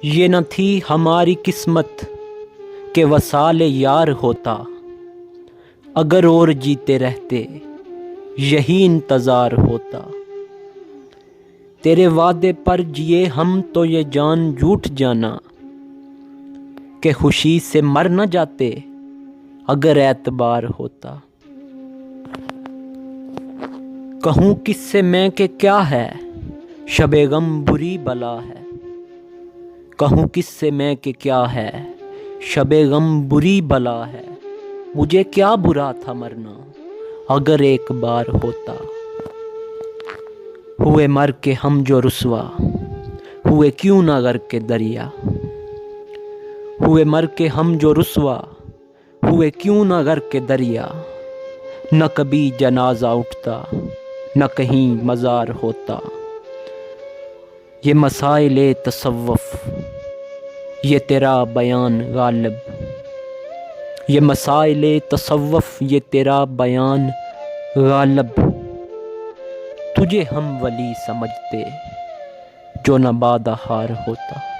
یہ نہ تھی ہماری قسمت کہ وصال یار ہوتا، اگر اور جیتے رہتے یہی انتظار ہوتا۔ تیرے وعدے پر جیے ہم تو یہ جان جھوٹ جانا کہ خوشی سے مر نہ جاتے اگر اعتبار ہوتا۔ کہوں کس سے میں کہ کیا ہے شب غم بری بلا ہے، کہوں کس سے میں کہ کیا ہے شب غم بری بلا ہے، مجھے کیا برا تھا مرنا اگر ایک بار ہوتا۔ ہوئے مر کے ہم جو رسوا ہوئے کیوں نہ غرق کے دریا، ہوئے مر کے ہم جو رسوا ہوئے کیوں نہ غرق کے دریا، نہ کبھی جنازہ اٹھتا نہ کہیں مزار ہوتا۔ یہ مسائل تصوف یہ تیرا بیان غالب، یہ مسائل تصوف یہ تیرا بیان غالب، تجھے ہم ولی سمجھتے جو نہ بادہ ہار ہوتا۔